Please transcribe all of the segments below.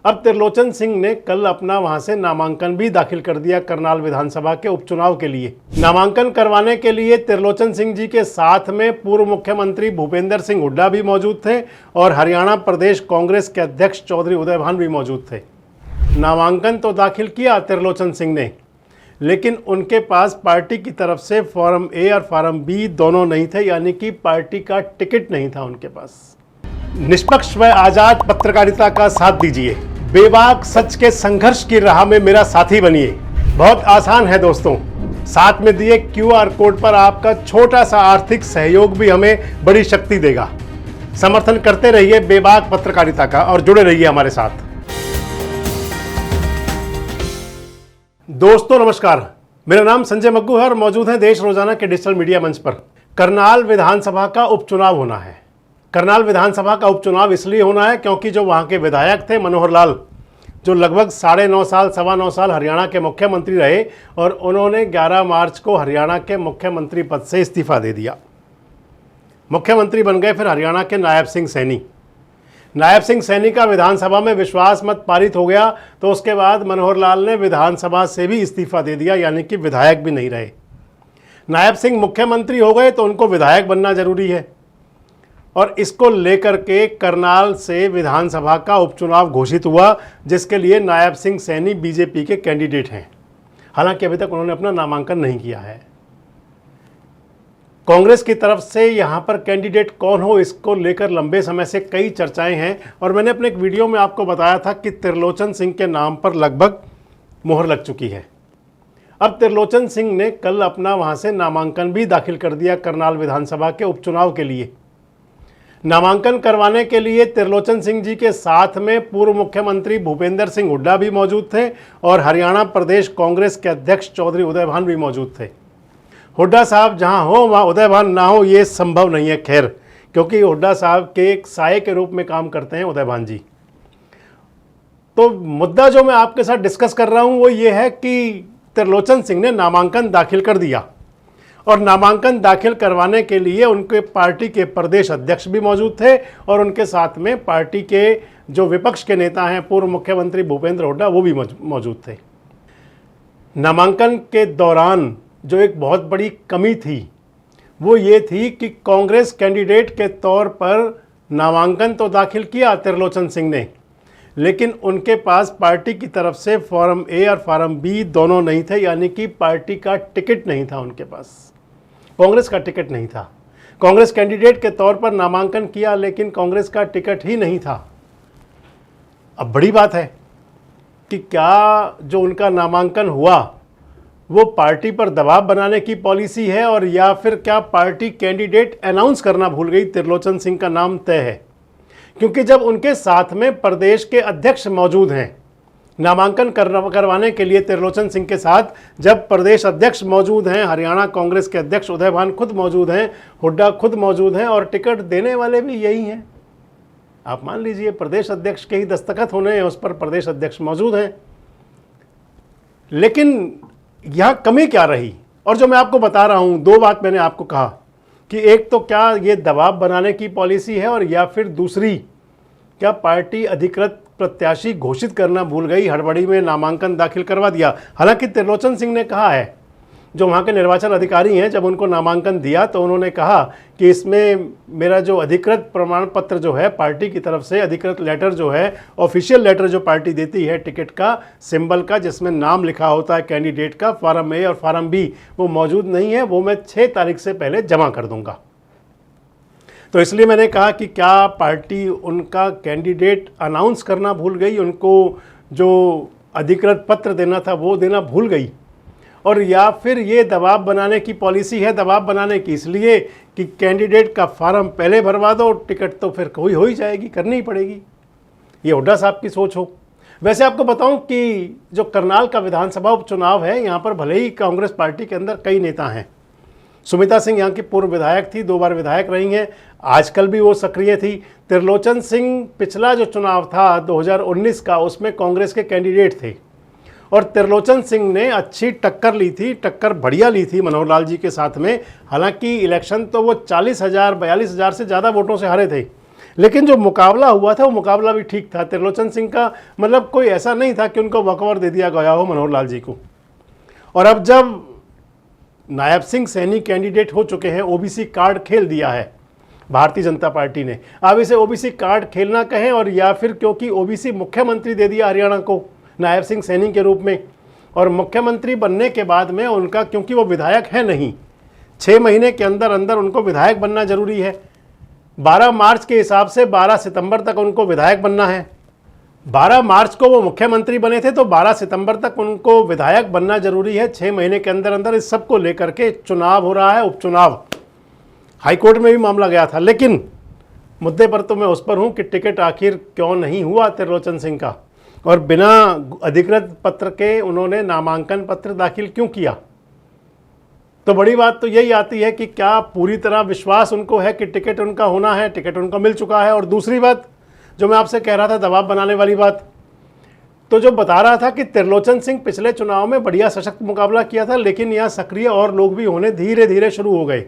अब त्रिलोचन सिंह ने कल अपना वहां से नामांकन भी दाखिल कर दिया करनाल विधानसभा के उपचुनाव के लिए। नामांकन करवाने के लिए त्रिलोचन सिंह जी के साथ में पूर्व मुख्यमंत्री भूपेंद्र सिंह हुड्डा भी मौजूद थे और हरियाणा प्रदेश कांग्रेस के अध्यक्ष चौधरी उदय भान भी मौजूद थे। नामांकन तो दाखिल किया त्रिलोचन सिंह ने, लेकिन उनके पास पार्टी की तरफ से फॉर्म ए और फॉर्म बी दोनों नहीं थे, यानी कि पार्टी का टिकट नहीं था उनके पास। निष्पक्ष व आजाद पत्रकारिता का साथ दीजिए, बेबाक सच के संघर्ष की राह में मेरा साथी बनिए। बहुत आसान है दोस्तों, साथ में दिए QR कोड पर आपका छोटा सा आर्थिक सहयोग भी हमें बड़ी शक्ति देगा। समर्थन करते रहिए बेबाक पत्रकारिता का और जुड़े रहिए हमारे साथ। दोस्तों नमस्कार, मेरा नाम संजय मग्गू है और मौजूद है देश रोजाना के डिजिटल मीडिया मंच पर। करनाल विधानसभा का उपचुनाव होना है। करनाल विधानसभा का उपचुनाव इसलिए होना है क्योंकि जो वहां के विधायक थे मनोहर लाल, जो लगभग 9.5 साल 9.25 साल हरियाणा के मुख्यमंत्री रहे, और उन्होंने 11 मार्च को हरियाणा के मुख्यमंत्री पद से इस्तीफा दे दिया। मुख्यमंत्री बन गए फिर हरियाणा के नायब सिंह सैनी। नायब सिंह सैनी का विधानसभा में विश्वास मत पारित हो गया, तो उसके बाद मनोहर लाल ने विधानसभा से भी इस्तीफा दे दिया, यानी कि विधायक भी नहीं रहे। नायब सिंह मुख्यमंत्री हो गए तो उनको विधायक बनना जरूरी है, और इसको लेकर के करनाल से विधानसभा का उपचुनाव घोषित हुआ, जिसके लिए नायब सिंह सैनी बीजेपी के कैंडिडेट हैं। हालांकि अभी तक उन्होंने अपना नामांकन नहीं किया है। कांग्रेस की तरफ से यहां पर कैंडिडेट कौन हो, इसको लेकर लंबे समय से कई चर्चाएं हैं, और मैंने अपने एक वीडियो में आपको बताया था कि त्रिलोचन सिंह के नाम पर लगभग मुहर लग चुकी है। अब त्रिलोचन सिंह ने कल अपना वहां से नामांकन भी दाखिल कर दिया करनाल विधानसभा के उपचुनाव के लिए। नामांकन करवाने के लिए त्रिलोचन सिंह जी के साथ में पूर्व मुख्यमंत्री भूपेंद्र सिंह हुड्डा भी मौजूद थे और हरियाणा प्रदेश कांग्रेस के अध्यक्ष चौधरी उदय भान भी मौजूद थे। हुड्डा साहब जहां हो वहां उदय भान ना हो, ये संभव नहीं है, खैर, क्योंकि हुड्डा साहब के एक साये के रूप में काम करते हैं उदय भान जी। तो मुद्दा जो मैं आपके साथ डिस्कस कर रहा हूं वो ये है कि त्रिलोचन सिंह ने नामांकन दाखिल कर दिया, और नामांकन दाखिल करवाने के लिए उनके पार्टी के प्रदेश अध्यक्ष भी मौजूद थे और उनके साथ में पार्टी के जो विपक्ष के नेता हैं पूर्व मुख्यमंत्री भूपेंद्र हुड्डा, वो भी मौजूद थे। नामांकन के दौरान जो एक बहुत बड़ी कमी थी वो ये थी कि कांग्रेस कैंडिडेट के तौर पर नामांकन तो दाखिल किया त्रिलोचन सिंह ने, लेकिन उनके पास पार्टी की तरफ से फॉर्म ए और फॉर्म बी दोनों नहीं थे, यानी कि पार्टी का टिकट नहीं था उनके पास, कांग्रेस का टिकट नहीं था। कांग्रेस कैंडिडेट के तौर पर नामांकन किया, लेकिन कांग्रेस का टिकट ही नहीं था। अब बड़ी बात है कि क्या जो उनका नामांकन हुआ वो पार्टी पर दबाव बनाने की पॉलिसी है, और या फिर क्या पार्टी कैंडिडेट अनाउंस करना भूल गई, त्रिलोचन सिंह का नाम तय है। क्योंकि जब उनके साथ में प्रदेश के अध्यक्ष मौजूद हैं, नामांकन करवाने के लिए त्रिलोचन सिंह के साथ जब प्रदेश अध्यक्ष मौजूद हैं, हरियाणा कांग्रेस के अध्यक्ष उदय भान खुद मौजूद हैं, हुड्डा खुद मौजूद हैं, और टिकट देने वाले भी यही हैं। आप मान लीजिए प्रदेश अध्यक्ष के ही दस्तखत होने हैं, उस पर प्रदेश अध्यक्ष मौजूद हैं। लेकिन यहां कमी क्या रही, और जो मैं आपको बता रहा हूं, दो बात मैंने आपको कहा कि एक तो क्या ये दबाव बनाने की पॉलिसी है, और या फिर दूसरी क्या पार्टी अधिकृत प्रत्याशी घोषित करना भूल गई, हड़बड़ी में नामांकन दाखिल करवा दिया। हालांकि त्रिलोचन सिंह ने कहा है, जो वहाँ के निर्वाचन अधिकारी हैं, जब उनको नामांकन दिया तो उन्होंने कहा कि इसमें मेरा जो अधिकृत प्रमाण पत्र जो है पार्टी की तरफ से, अधिकृत लेटर जो है, ऑफिशियल लेटर जो पार्टी देती है टिकट का सिंबल का, जिसमें नाम लिखा होता है कैंडिडेट का, फॉर्म ए और फॉर्म बी, वो मौजूद नहीं है, वो मैं 6 तारीख से पहले जमा कर दूंगा। तो इसलिए मैंने कहा कि क्या पार्टी उनका कैंडिडेट अनाउंस करना भूल गई, उनको जो अधिकृत पत्र देना था वो देना भूल गई, और या फिर ये दबाव बनाने की पॉलिसी है। दबाव बनाने की इसलिए कि कैंडिडेट का फॉर्म पहले भरवा दो, टिकट तो फिर कोई हो ही जाएगी, करनी ही पड़ेगी। ये हुड्डा साहब की सोच हो। वैसे आपको बताऊं कि जो करनाल का विधानसभा उपचुनाव है, यहाँ पर भले ही कांग्रेस पार्टी के अंदर कई नेता हैं। सुमिता सिंह यहाँ की पूर्व विधायक थी, 2 बार विधायक रही हैं, आजकल भी वो सक्रिय थी। त्रिलोचन सिंह पिछला जो चुनाव था 2019 का, उसमें कांग्रेस के कैंडिडेट थे, और त्रिलोचन सिंह ने अच्छी टक्कर ली थी, टक्कर बढ़िया ली थी मनोहर लाल जी के साथ में। हालांकि इलेक्शन तो वो 40,000 42,000 से ज़्यादा वोटों से हारे थे, लेकिन जो मुकाबला हुआ था वो मुकाबला भी ठीक था। त्रिलोचन सिंह का मतलब कोई ऐसा नहीं था कि उनको वॉकओवर दे दिया गया हो मनोहर लाल जी को। और अब जब नायब सिंह सैनी कैंडिडेट हो चुके हैं, ओबीसी कार्ड खेल दिया है भारतीय जनता पार्टी ने, अब इसे ओबीसी कार्ड खेलना कहें और या फिर क्योंकि ओबीसी मुख्यमंत्री दे दिया हरियाणा को नायब सिंह सैनी के रूप में, और मुख्यमंत्री बनने के बाद में उनका, क्योंकि वो विधायक है नहीं, 6 महीने के अंदर अंदर उनको विधायक बनना जरूरी है। 12 मार्च के हिसाब से 12 सितंबर तक उनको विधायक बनना है। 12 मार्च को वो मुख्यमंत्री बने थे तो 12 सितंबर तक उनको विधायक बनना जरूरी है। 6 महीने के अंदर अंदर इस सब को लेकर के चुनाव हो रहा है, उपचुनाव। हाईकोर्ट में भी मामला गया था, लेकिन मुद्दे पर तो मैं उस पर हूं कि टिकट आखिर क्यों नहीं हुआ त्रिलोचन सिंह का, और बिना अधिकृत पत्र के उन्होंने नामांकन पत्र दाखिल क्यों किया। तो बड़ी बात तो यही आती है कि क्या पूरी तरह विश्वास उनको है कि टिकट उनका होना है, टिकट उनको मिल चुका है। और दूसरी बात जो मैं आपसे कह रहा था, दबाव बनाने वाली बात, तो जो बता रहा था कि त्रिलोचन सिंह पिछले चुनाव में बढ़िया सशक्त मुकाबला किया था, लेकिन यहाँ सक्रिय और लोग भी होने धीरे धीरे शुरू हो गए,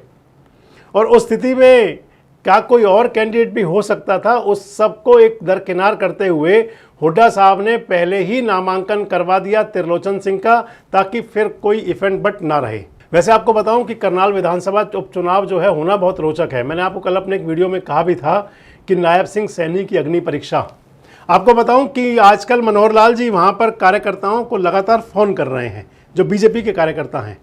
और उस स्थिति में क्या कोई और कैंडिडेट भी हो सकता था। उस सबको एक दरकिनार करते हुए हुड्डा साहब ने पहले ही नामांकन करवा दिया त्रिलोचन सिंह का, ताकि फिर कोई इफेक्ट बट ना रहे। वैसे आपको बताऊं कि करनाल विधानसभा उपचुनाव जो है होना बहुत रोचक है। मैंने आपको कल अपने एक वीडियो में कहा भी था कि नायब सिंह सैनी की अग्नि परीक्षा। आपको बताऊं कि आजकल मनोहर लाल जी वहां पर कार्यकर्ताओं को लगातार फोन कर रहे हैं, जो बीजेपी के कार्यकर्ता हैं।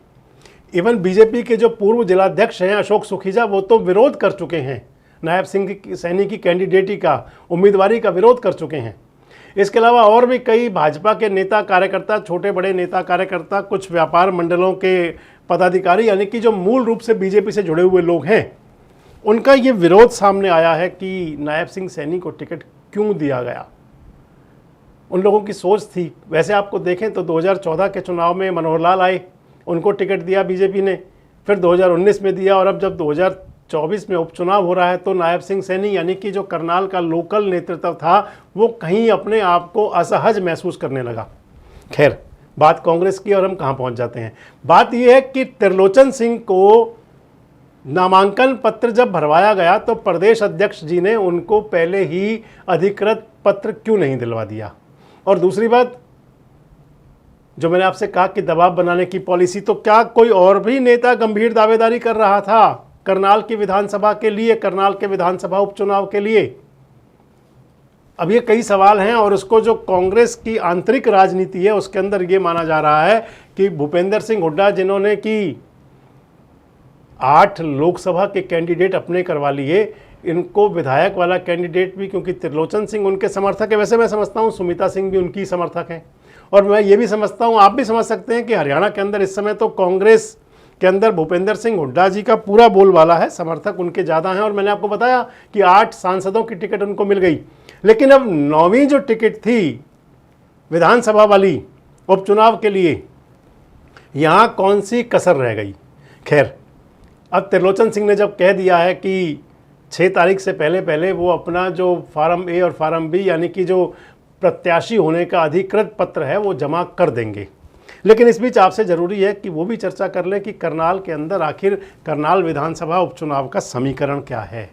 इवन बीजेपी के जो पूर्व जिलाध्यक्ष हैं अशोक सुखीजा, वो तो विरोध कर चुके हैं, नायब सिंह सैनी की कैंडिडेटी का, उम्मीदवारी का विरोध कर चुके हैं। इसके अलावा और भी कई भाजपा के नेता कार्यकर्ता, छोटे बड़े नेता कार्यकर्ता, कुछ व्यापार मंडलों के पदाधिकारी, यानी कि जो मूल रूप से बीजेपी से जुड़े हुए लोग हैं, उनका ये विरोध सामने आया है कि नायब सिंह सैनी को टिकट क्यों दिया गया। उन लोगों की सोच थी, वैसे आपको देखें तो 2014 के चुनाव में मनोहर लाल आए, उनको टिकट दिया बीजेपी ने, फिर 2019 में दिया, और अब जब 2024 में उपचुनाव हो रहा है तो नायब सिंह सैनी यानी कि जो करनाल का लोकल नेतृत्व था वो कहीं अपने आप को असहज महसूस करने लगा। खैर, बात कांग्रेस की और हम कहाँ पहुँच जाते हैं। बात यह है कि त्रिलोचन सिंह को नामांकन पत्र जब भरवाया गया तो प्रदेश अध्यक्ष जी ने उनको पहले ही अधिकृत पत्र क्यों नहीं दिलवा दिया। और दूसरी बात, जो मैंने आपसे कहा कि दबाव बनाने की पॉलिसी, तो क्या कोई और भी नेता गंभीर दावेदारी कर रहा था करनाल की विधानसभा के लिए, करनाल के विधानसभा उपचुनाव के लिए? अब ये कई सवाल हैं, और उसको जो कांग्रेस की आंतरिक राजनीति है उसके अंदर ये माना जा रहा है कि भूपेंद्र सिंह हुड्डा, जिन्होंने कि 8 लोकसभा के कैंडिडेट अपने करवा लिए, इनको विधायक वाला कैंडिडेट भी, क्योंकि त्रिलोचन सिंह उनके समर्थक है, वैसे मैं समझता हूँ सुमिता सिंह भी उनकी समर्थक हैं, और मैं ये भी समझता हूँ, आप भी समझ सकते हैं कि हरियाणा के अंदर इस समय तो कांग्रेस के अंदर भूपेंद्र सिंह हुड्डा जी का पूरा बोलबाला है, समर्थक उनके ज़्यादा हैं। और मैंने आपको बताया कि 8 सांसदों की टिकट उनको मिल गई, लेकिन अब 9वीं जो टिकट थी विधानसभा वाली उपचुनाव के लिए, यहाँ कौन सी कसर रह गई। खैर, अब त्रिलोचन सिंह ने जब कह दिया है कि 6 तारीख से पहले पहले वो अपना जो फार्म ए और फार्म बी, यानी कि जो प्रत्याशी होने का अधिकृत पत्र है, वो जमा कर देंगे, लेकिन इस बीच आपसे ज़रूरी है कि वो भी चर्चा कर लें कि करनाल के अंदर आखिर करनाल विधानसभा उपचुनाव का समीकरण क्या है।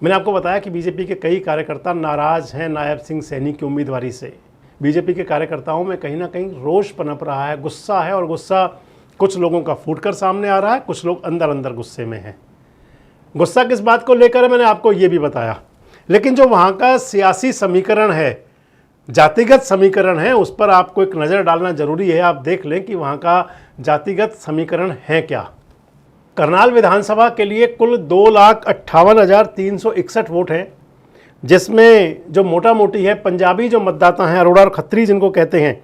मैंने आपको बताया कि बीजेपी के कई कार्यकर्ता नाराज़ हैं नायब सिंह सैनी की उम्मीदवारी से। बीजेपी के कार्यकर्ताओं में कहीं ना कहीं रोष पनप रहा है, गुस्सा है, और गुस्सा कुछ लोगों का फूटकर सामने आ रहा है, कुछ लोग अंदर अंदर गुस्से में हैं। गुस्सा किस बात को लेकर है मैंने आपको ये भी बताया, लेकिन जो वहाँ का सियासी समीकरण है, जातिगत समीकरण है, उस पर आपको एक नज़र डालना जरूरी है। आप देख लें कि वहाँ का जातिगत समीकरण है क्या। करनाल विधानसभा के लिए कुल 2,58,361 वोट हैं, जिसमें जो मोटा मोटी है पंजाबी जो मतदाता हैं, अरोड़ा और खत्री जिनको कहते हैं,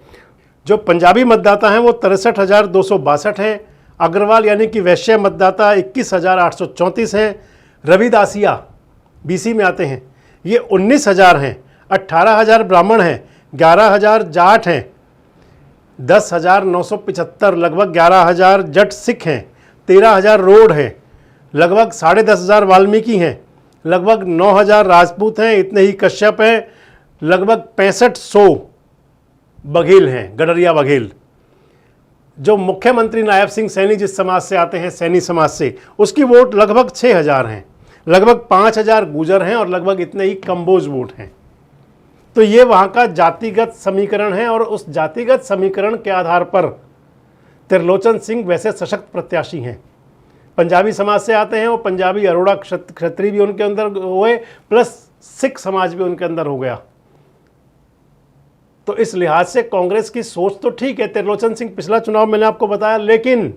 जो पंजाबी मतदाता हैं वो 63,262 हैं। अग्रवाल यानी कि वैश्य मतदाता 21,834 हैं। रविदासिया बीसी में आते हैं, ये 19,000 हैं। 18,000 ब्राह्मण हैं, 11,000 जाट हैं, 10,975 लगभग 11,000 जट सिख हैं, 13,000 रोड हैं, लगभग 10,500 वाल्मीकि हैं, लगभग 9,000 राजपूत हैं, इतने ही कश्यप हैं, लगभग 6500 बघेल हैं, गडरिया बघेल। जो मुख्यमंत्री नायब सिंह सैनी जिस समाज से आते हैं, सैनी समाज से, उसकी वोट लगभग 6,000 हैं। लगभग 5000 गुर्जर हैं और लगभग इतने ही कंबोज वोट हैं। तो ये वहाँ का जातिगत समीकरण है और उस जातिगत समीकरण के आधार पर त्रिलोचन सिंह वैसे सशक्त प्रत्याशी हैं। पंजाबी समाज से आते हैं, वो पंजाबी अरोड़ा क्षत्रिय भी उनके अंदर हुए, प्लस सिख समाज भी उनके अंदर हो गया। तो इस लिहाज से कांग्रेस की सोच तो ठीक है। त्रिलोचन सिंह पिछला चुनाव मैंने आपको बताया, लेकिन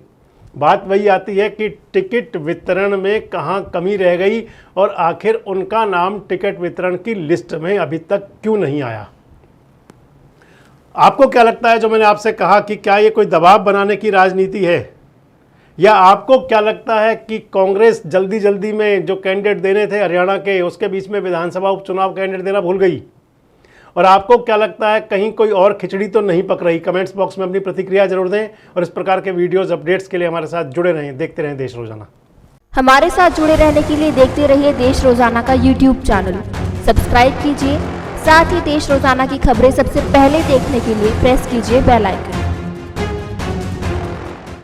बात वही आती है कि टिकट वितरण में कहाँ कमी रह गई और आखिर उनका नाम टिकट वितरण की लिस्ट में अभी तक क्यों नहीं आया। आपको क्या लगता है जो मैंने आपसे कहा कि क्या ये कोई दबाव बनाने की राजनीति है, या आपको क्या लगता है कि कांग्रेस जल्दी जल्दी में जो कैंडिडेट देने थे हरियाणा के, उसके बीच में विधानसभा उपचुनाव कैंडिडेट देना भूल गई? और आपको क्या लगता है कहीं कोई और खिचड़ी तो नहीं पक रही? कमेंट्स बॉक्स में अपनी प्रतिक्रिया जरूर दें और इस प्रकार के वीडियोस अपडेट्स के लिए हमारे साथ जुड़े रहें, देखते रहें देश रोजाना। हमारे साथ जुड़े रहने के लिए देखते रहिए देश रोजाना का यूट्यूब चैनल सब्सक्राइब कीजिए। साथ ही देश रोजाना की खबरें सबसे पहले देखने के लिए प्रेस कीजिए बेल आइकन।